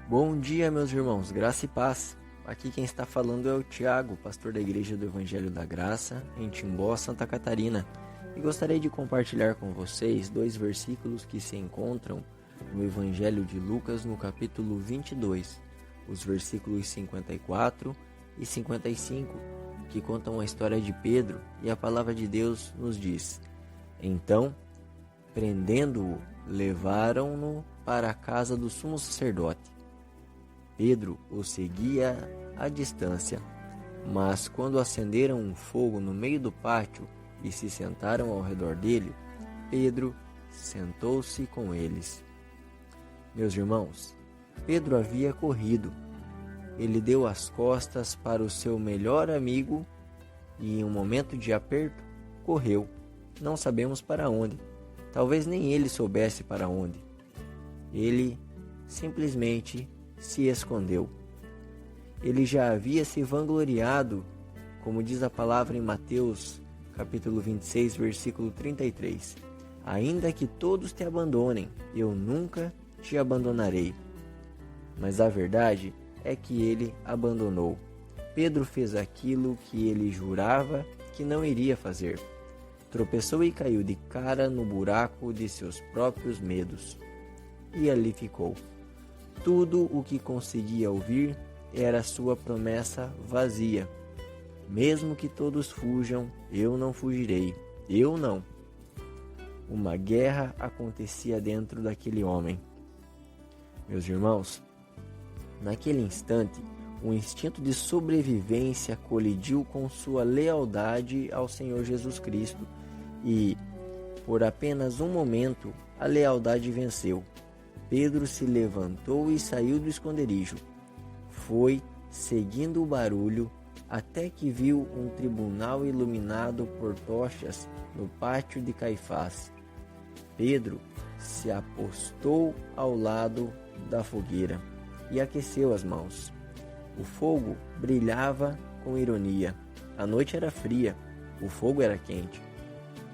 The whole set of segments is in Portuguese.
Bom dia, meus irmãos, graça e paz. Aqui quem está falando é o Tiago, pastor da Igreja do Evangelho da Graça, em Timbó, Santa Catarina. E gostaria de compartilhar com vocês 2 versículos que se encontram no Evangelho de Lucas, no capítulo 22, os versículos 54 e 55, que contam a história de Pedro, e a palavra de Deus nos diz: Então, prendendo-o, levaram-no para a casa do sumo sacerdote. Pedro o seguia à distância, mas quando acenderam um fogo no meio do pátio e se sentaram ao redor dele, Pedro sentou-se com eles. Meus irmãos, Pedro havia corrido. Ele deu as costas para o seu melhor amigo e, em um momento de aperto, correu. Não sabemos para onde. Talvez nem ele soubesse para onde. Ele simplesmente se escondeu. Ele já havia se vangloriado, como diz a palavra em Mateus, capítulo 26, versículo 33. Ainda que todos te abandonem, eu nunca te abandonarei. Mas a verdade é que ele abandonou. Pedro fez aquilo que ele jurava que não iria fazer. Tropeçou e caiu de cara no buraco de seus próprios medos. E ali ficou. Tudo o que conseguia ouvir era sua promessa vazia. Mesmo que todos fujam, eu não fugirei. Eu não. Uma guerra acontecia dentro daquele homem. Meus irmãos, naquele instante, o instinto de sobrevivência colidiu com sua lealdade ao Senhor Jesus Cristo e, por apenas um momento, a lealdade venceu. Pedro se levantou e saiu do esconderijo. Foi seguindo o barulho até que viu um tribunal iluminado por tochas no pátio de Caifás. Pedro se apostou ao lado da fogueira e aqueceu as mãos. O fogo brilhava com ironia. A noite era fria, o fogo era quente.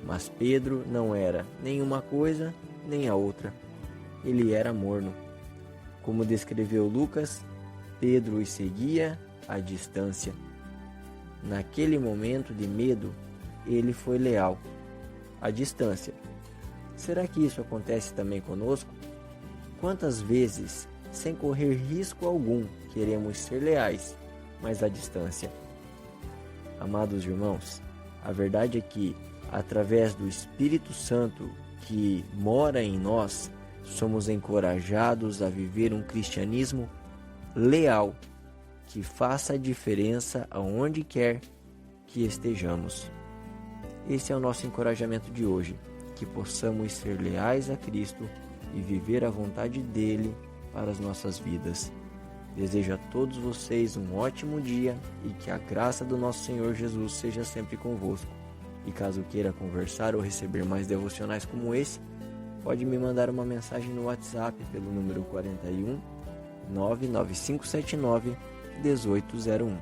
Mas Pedro não era nem uma coisa nem a outra. Ele era morno. Como descreveu Lucas, Pedro os seguia à distância. Naquele momento de medo, ele foi leal. À distância. Será que isso acontece também conosco? Quantas vezes, sem correr risco algum, queremos ser leais, mas à distância? Amados irmãos, a verdade é que, através do Espírito Santo que mora em nós, somos encorajados a viver um cristianismo leal, que faça a diferença aonde quer que estejamos. Esse é o nosso encorajamento de hoje, que possamos ser leais a Cristo e viver a vontade dele para as nossas vidas. Desejo a todos vocês um ótimo dia e que a graça do nosso Senhor Jesus seja sempre convosco. E caso queira conversar ou receber mais devocionais como esse, pode me mandar uma mensagem no WhatsApp pelo número 41 99579 1801.